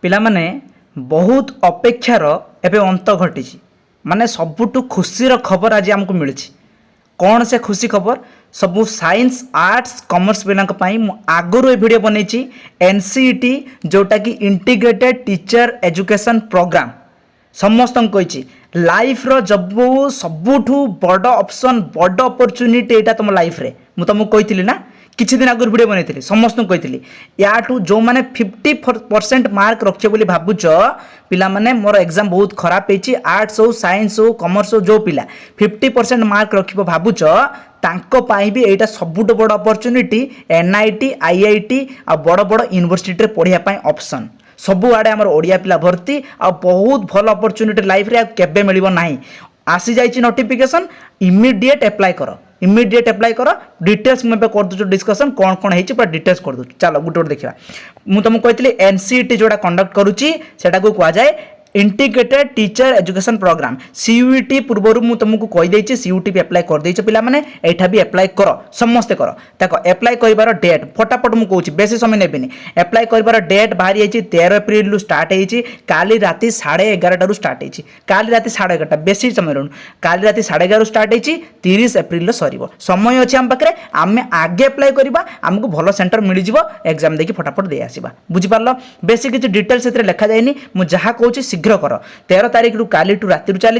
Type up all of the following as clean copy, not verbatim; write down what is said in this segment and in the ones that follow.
ପିଲାମାନେ ବହୁତ ଅପେକ୍ଷାର ଏବେ ଅନ୍ତ ଘଟିଛି। ମାନେ ସବୁଠୁ ଖୁସିର ଖବର ଆଜି ଆମକୁ ମିଳିଛି। କ'ଣ ସେ ଖୁସି ଖବର? ସବୁ ସାଇନ୍ସ ଆର୍ଟ୍ସ କମର୍ସ ପିଲାଙ୍କ ପାଇଁ ମୁଁ ଆଗରୁ ଏ ଭିଡ଼ିଓ ବନେଇଛି NCET ଯେଉଁଟାକି ଇଣ୍ଟିଗ୍ରେଟେଡ୍ ଟିଚର ଏଜୁକେସନ୍ ପ୍ରୋଗ୍ରାମ। ସମସ୍ତଙ୍କୁ କହିଛି ଲାଇଫ୍ର ସବୁଠୁ ବଡ଼ ଅପସନ୍ ବଡ଼ ଅପରଚ୍ୟୁନିଟି ଏଇଟା ତୁମ ଲାଇଫ୍ରେ। ମୁଁ ତୁମକୁ କହିଥିଲି ନା, କିଛି ଦିନ ଆଗରୁ ଭିଡ଼ିଓ ବନେଇଥିଲି, ସମସ୍ତଙ୍କୁ କହିଥିଲି ୟାଠୁ ଯେଉଁମାନେ 50% ମାର୍କ ରଖିବେ ବୋଲି ଭାବୁଛ ପିଲାମାନେ, ମୋର ଏକ୍ଜାମ୍ ବହୁତ ଖରାପ ହେଇଛି, ଆର୍ଟ୍ସ ହଉ ସାଇନ୍ସ ହଉ କମର୍ସ ହଉ, ଯେଉଁ ପିଲା 50% ମାର୍କ ରଖିବ ଭାବୁଛ ତାଙ୍କ ପାଇଁ ବି ଏଇଟା ସବୁଠୁ ବଡ଼ ଅପରଚ୍ୟୁନିଟି। NIT IIT ଆଉ ବଡ଼ ବଡ଼ ୟୁନିଭର୍ସିଟିରେ ପଢ଼ିବା ପାଇଁ ଅପସନ୍। ସବୁଆଡ଼େ ଆମର ଓଡ଼ିଆ ପିଲା ଭର୍ତ୍ତି ଆଉ ବହୁତ ଭଲ ଅପରଚ୍ୟୁନିଟି ଲାଇଫ୍ରେ ଆଉ କେବେ ମିଳିବ ନାହିଁ। ଆସିଯାଇଛି ନୋଟିଫିକେସନ୍, ଇମିଡ଼ିଏଟ୍ ଆପ୍ଲାଏ କର, ଇମିଡ଼ିଏଟ୍ ଆପ୍ଲାଏ କର। ଡିଟେଲ୍ସ ମୁଁ ଏବେ କରିଦେଉଛି ଡିସ୍କସନ୍, କ'ଣ କ'ଣ ହେଇଛି ପୁରା ଡିଟେଲ୍ସ କରିଦେଉଛି। ଚାଲ ଗୋଟେ ଗୋଟେ ଦେଖିବା। ମୁଁ ତୁମକୁ କହିଥିଲି NCET ଯେଉଁଟା କଣ୍ଡକ୍ଟ କରୁଛି ସେଟାକୁ କୁହାଯାଏ integrated teacher education programme. CUET पूर्वर मुझे तुमको कहीदे CUET भी अप्लाई कर देछ पिलामाने, एठा भी अप्लाई कर, समस्ते कर। देखो अप्लाई कर डेट फटाफट मुझे कहूँ बेसी समय नेबिनी। अप्लाई कर डेट बाहरी 13 एप्रिल स्टार्ट होती, काली राति 11:30 स्टार्ट होती, काली राति 11:30, बेसी समय रहूँ, काली राति 11:30 स्टार्ट होती, 30 एप्रिल सर समय अच्छे आम पाखे। आम आगे अप्लाई करवा, आमको भल सेंटर मिल जाव, एग्जाम देखिए फटाफट दे आसवा। बुझिपार बेसी किसी डिटेल्स लिखा जाए, मुझे जहाँ कहूँ शीघ्र कर। 13 तारीख रु काली राति चली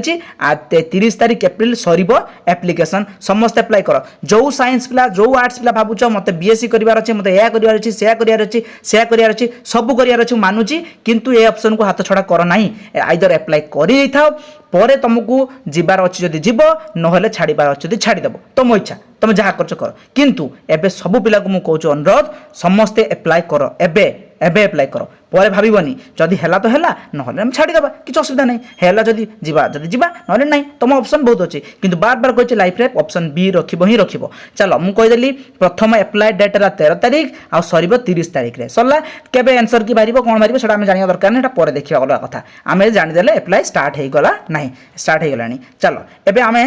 30 तारीख एप्रिल सर एप्लिकेशन, समस्त अप्लाई कर। जो साइंस पिला जो आर्ट्स पिला भावुच मत BSc करार अच्छे, मत या करार अच्छे, से करार अच्छे, से करार अच्छे, सब करार अच्छे मानुची, किंतु ये ऑप्शन को हाथ छड़ा कर नहीं। आइदर अप्लाई कर पर तुमको जीवार अच्छी जदि जीव, नहले छाड़बार अच्छी छाड़देव, तुम इच्छा, तुम जहाँ कर कर। किंतु एबे सब पिला को मुझे कहूँ अनुरोध, समस्ते अप्लाई कर, एबे एबे अप्लाई कर, पर भावनी जदि है तो है, ना छाड़देवा, किसी असुविधा नहीं। है जदि जीवा जदि जीवा, ना नहीं, तुम ऑप्शन बहुत अच्छे, किंतु बार बार कही लाइफ रे ऑप्शन बी रखिब ही रखिब। चलो मुझे कहीदेली प्रथम अप्लाई डेट है 13 तारीख आ सर 30 तारीख रे सरला। केबे आंसर की बाहर कौन बाहर सेटा आम जाना दरकार नहीं, पर देखा अलग कथा। आम जानीदे अप्लाई स्टार्ट हो गला नहीं, स्टार्ट हो गला। चलो एबे आम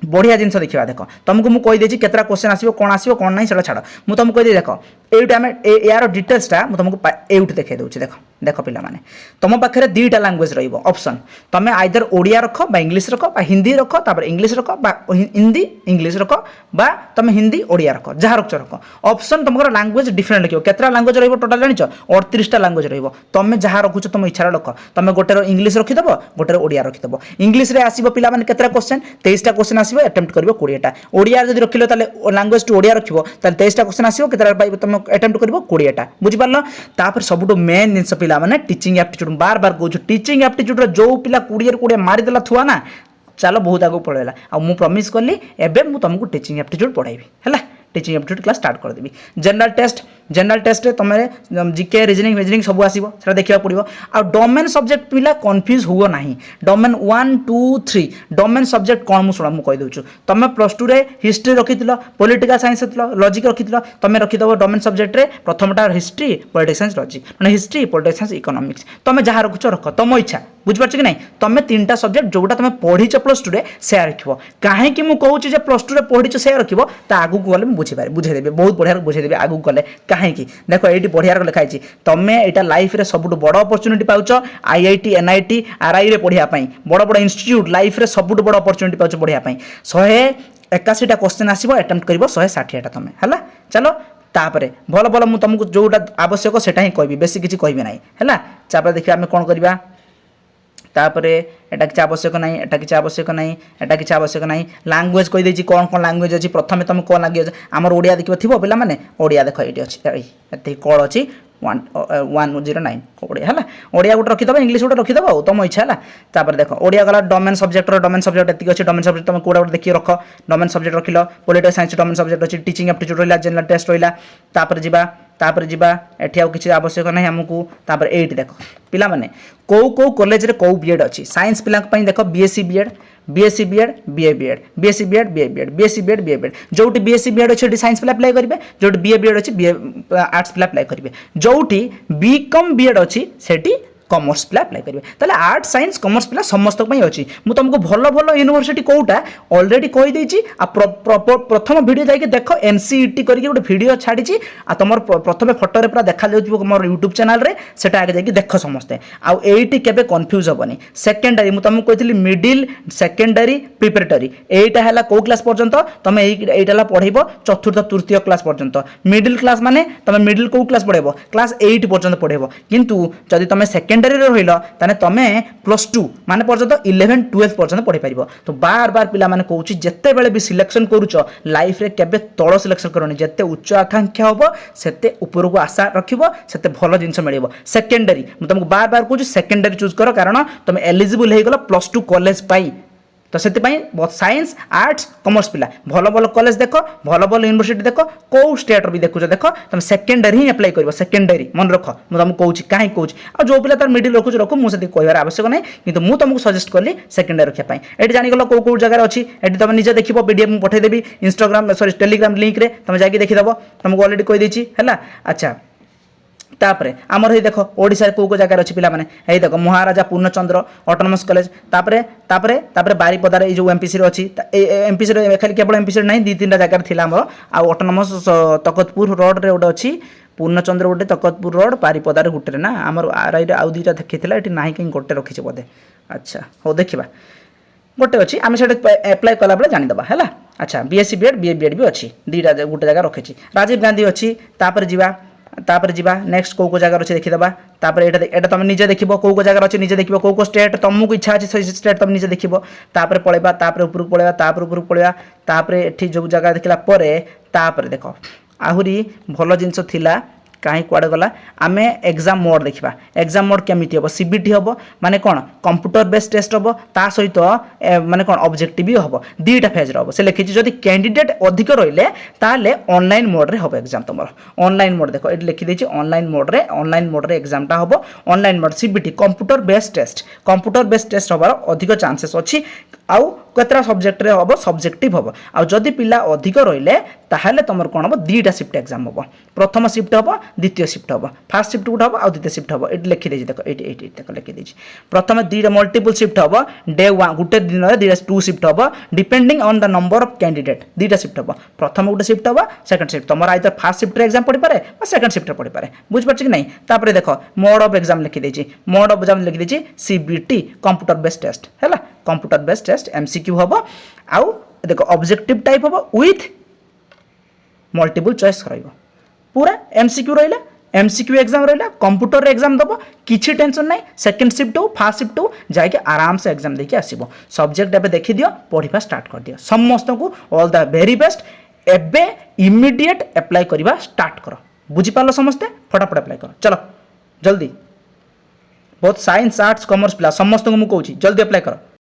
बढ़िया जिन देखा। देख तुमको मुझे कहीदे केतरा क्वेश्चन आसो, कौन आसो कौन ना से छाड़, मुझे तुमको कहीदे। देख ये आम यार डिटेल्सटा मुझे तुमको ये देखा दूसरी। देख देख पिला माने तुम पाखे दुईटा लांगुएज रप्शन, तुम आइदर ओडिया रख बा इंग्लिश रख बा हिंदी रख, तापर इंग्लिश रख बा हिंदी इंग्लिश रख बा तुम हिंदी ओडिया रख, जहाँ रख रख। ऑप्शन तुम लांगुएज डिफरेंट लिखो। केतरा लांगुएज टोटाल जान 38टा लांगुएज तुम जहाँ रखुच तुम इच्छा रख। तुम गोटे इंग्लिश रखिदेव, गोटे ओडिया रखिदेव। इंग्लिश रे आसीबो पिला माने केतरा क्वेश्चन, 23टा क्वेश्चन आसीबो, अटेम्प्ट करिवो 20टा। ओडिया जदि रखिलो ताले लांगुएज टू ओडिया रखिवो ताले 23टा क्वेश्चन आसीबो, केतरा पाइबो तुम अटेम्प्ट करिवो 20टा। बुझि पारलो? तापर सबुठो मेन जिंस पिला माने टीचिंग एप्टीट्यूड। बार बार कहूँ टीचिंग एप्टीट्यूड जो पिला 20 मारिदेला थुआ ना, चलो बहुत आगे पढ़ेगा। आ मु प्रॉमिस कली एबे मु तुमको टीचिंग एप्टीट्यूड पढ़ाइबी है। टीचिंग एप्टीट्यूड क्लास स्टार्ट कर देबी। जनरल टेस्ट रे तुम जीके रीजनिंग सब आसीबो, सेटा देखिया पड़िबो। आ डोमेन सब्जेक्ट पिला कंफ्यूज हुओ नाही। डोमेन 1 2 3 डोमेन सब्जेक्ट कौन मु सुना मु कहि दउछु। तुम +2 रे हिस्ट्री रखिथिलो, पॉलिटिकल साइंस रखिथिलो, लॉजिक रखिथिलो, तुम रखिदबो डोमेन सब्जेक्ट रे प्रथमटा हिस्ट्री पॉलिटिकल साइंस लॉजिक, माने हिस्ट्री पॉलिटिकल साइंस इकोनॉमिक्स। तुम जहाँ रखुछ रख, तुम इच्छा। बुझ पारछ कि नहीं? तुम 3टा सब्जेक्ट जोटा तुम पढ़ीच +2 रे से रखिबो। काहे कि मु कहूछ जे +2 रे पढ़ीच से रखिबो, ता आगु गले मु बुझेदेबी, बहुत बढ़िया बुझेदेबी आगु गले। कहीं देख ये बढ़िया लिखाई, तुम्हें यहाँ लाइफ रे सब बड़ opportunity pouch. IIT NIT RI रे पढ़ाई बड़ बड़ इंस्टीट्यूट लाइफ रे सब बड़ अपरच्युनिटी पाउच पढ़ाई। 181टा क्वेश्चन आसो, अटेम्प्ट कर 160टा तुम है। चलो तापर भल भल मुझे तुमको जोटा आवश्यक सेटा ही कहबी, बेसी किसी कहबी ना है। तापर देखिए आम कौन करवा। तापरे एटा किसी आवश्यक ना, एटा किसी आवश्यक ना, एटा किसी आवश्यक ना। लांगुएज कहीदे कौन कौन लांगुएज अच्छी। प्रथम तुम कौन लांगुएज आमर ओडिया देखिए थी पे मैंने ओडिया देख ये अच्छी कौन अच्छी 109 ओडिया है। ओडिया गोटे रखिदेव, इंग्लिश गोटे रखिदेव, तुम इच्छा है। तापर देख ओडिया गला डोमेन सब्जेक्ट एति अच्छे। डोमेन सब्जेक्ट तुम कौटा गोटे देखिए रख, डोमेन सब्जेक्ट रखिल। पॉलिटिकल साइंस डोमेन सब्जेक्ट अच्छी, टीचिंग एप्टीट्यूड रहा, जनरल टेस्ट रहा। तापर जीवा एठी आउ किसी आवश्यक नहीं आमको। तापर एट देख पिला माने कौ कॉलेज रे कौ बीएड अच्छी। साइंस पिला देख BSc BEd, BSc BEd, BA BEd, BSc BEd, BA BEd, BSc BEd, BA BEd. जोटी BSc बीएड अच्छे साइंस पिला अप्लाई करेंगे, जोटी BA बीएड अच्छी BA आर्ट्स पिला अप्लाई करेंगे। जोटी BCom बीएड अच्छी सेठी कमर्स पिला अप्लाई करेंगे ताले आर्ट साइंस कमर्स पिला समस्त अच्छी मुझे तुमको भल भल यूनिवर्सिटी कौटा अलरेडी कहीदेची प्रथम वीडियो जाकि देख एनसीईटी करके गोटे वीडियो छाड़ी तुम प्रथम फोटो पूरा देखा मोर यूट्यूब चैनल रे सेटा आगे जाकि देख समस्ते आईटी केबे कन्फ्यूज हेनी सेकेंडरी मुझे तुमको कही मिडिल सेकेंडरी प्रिपेरेटरी एटा है कौ क्लास पर्यंत तुम यहीटा पढ़ेब चतुर्थ तृतीय क्लास पर्यंत मिडिल क्लास माने तुम मिडिल कौ क्लास पढ़ेब क्लास 8 पर्यंत पढ़ेब किंतु जदि तुम सेकेंडरी रहिल ताने तुम +2 माने पर्यंत 11 12 पर्यंत पढ़ी पार तो बार बार पिला माने कहूँ जिते बेले भी सिलेक्शन करुच लाइफ रे केबे तल सिलेक्शन करनी जिते उच्च आकांक्षा हम सेते ऊपर को आशा रखिब सेते भल जिनस मिल सेकेंडरी मुझे तुमको बार बार कहूँ सेकेंडरी चूज कर कारण तुम एलिजिबल हो गल +2 कॉलेज पाई तो से बहुत साइंस आर्ट्स कमर्स पिला भल भल कॉलेज देख भल भल यूनिवर्सिटी देख कौ स्टेट भी देखुच देख तुम सेकेंडरी ही अप्लाई कर सेकेंडरी मन रख मुझे तुमको कहूँ कहीं कहूँ आ जो पिला तार मिडिल रखुच रखु मुझे कहबार आवश्यक नहीं कि मुझे तुमको सजेस्ट कली सेकेंडरी रखापी ये जानीगल कौ कौ जगह अच्छी ये तुम निजे देख पीडीएफ मुझे पठेदेवी इंस्टाग्राम सॉरी टेलीग्राम लिंक रे तुम जाकि देखीदेव तुमको अलरेडी कहीदेची है अच्छा तापरे आमर ही देख ओडिशा को जगह अच्छी पिला माने यही देख महाराजा पूर्णचंद्र ऑटोनोमस कॉलेज तापरे तापरे तापरे बारीपदार ये जो एमपीसी अच्छी एमपीसी खाली केवल एमपीसी नहीं दी तीन जगह थी आमर आ ऑटोनोमस तकतपुर रोड रे गोटे अच्छी पूर्णचंद्र गोटे तकतपुर रोड बारीपदार गोटे ना आमर आर आई आउ दुईटा देखी ये ना कहीं गोटे रखी बोधे अच्छा हो देखा गोटे अच्छी आम से एप्लाय कला बेले जानीदे है अच्छा बीएससी बीएड बीए भी अच्छी दुईटा गोटे जगह रखी राजीव गांधी अच्छी तापर जीवा नेक्स्ट कौ जगह अच्छे देखीदे तापर एटा तुम निजे देख कौ जगह अच्छे निजे देख कौ स्टेट तुमको इच्छा अच्छे से स्टेट तुम निजे देख तापर पलैबा तापर उपरକୁ पलैबा तापर उपरକୁ पलैबा तापर एठी जो जगह देखला परे तापर देख आहुरी भल जिनस थिला कहीं कुआड़े गला आम एग्जाम मोड देखा एग्जाम मोड केमिति हम सीबीटी हम माने कौन कंप्यूटर बेस्ड टेस्ट हम ता सहित माने कौन ऑब्जेक्टिव भी हम दुईटा फेज हम से लिखी जदि कैंडिडेट अधिक रही ऑनलाइन मोड रे हम एग्जाम तुम ऑनलाइन मोड देख ये लिखिदे ऑनलाइन मोड रे एग्जामटा हम online mode CBT computer based test हबार अधिक चांसेस अच्छी आउ केतरा सब्जेक्ट रे हम सब्जेक्टिव हम आ जदि पिला अधिक रहिले ताहले तुम कौन हम दुईटा शिफ्ट एग्जाम हम प्रथम शिफ्ट हम द्वितीय शिफ्ट हम फास्ट शिफ्ट गोटे हम आ द्वितीय शिफ्ट हम ये लिखिदे देख ये लिखिदे प्रथम दुईटा मल्टीपल शिफ्ट हम डे 1 गोटे दिन में 2 शिफ्ट हम depending on the number of candidate दुईटा शिफ्ट हम प्रथम गोटे शिफ्ट हम सेकंड शिफ्ट तुम आइदर फास्ट शिफ्ट एग्जाम पढ़ी पारे सेकंड शिफ्ट पढ़ी पारे बुझिपार कि नहीं तापर देख मोड ऑफ एग्जाम लिखिदे मोड ऑफ एग्जाम लिखिदे सीबीटी कंप्यूटर बेस्ड टेस्ट है कंप्यूटर बेस्ड टेस्ट एमसीक्यू हम आउ देख ऑब्जेक्टिव टाइप हम विथ मल्टीपल चॉइस रहिबो पूरा एमसीक्यू रहिला एमसीक्यू एग्जाम रहिला कंप्यूटर एग्जाम दबो किछि टेंशन नहीं सेकंड शिफ्ट हो फास्ट शिफ्ट हो जाके आराम से एग्जाम देके आसीबो सब्जेक्ट एबे देखि दियो पढ़िबा स्टार्ट कर दियो समस्त को ऑल द वेरी बेस्ट एबे इमीडिएट अप्लाई करबा स्टार्ट करो बुझी पालो समस्ते फटाफट अप्लाई करो चलो जल्दी बहुत साइंस आर्ट्स कॉमर्स पिला समस्त को मु कहूची जल्दी अप्लाई करो।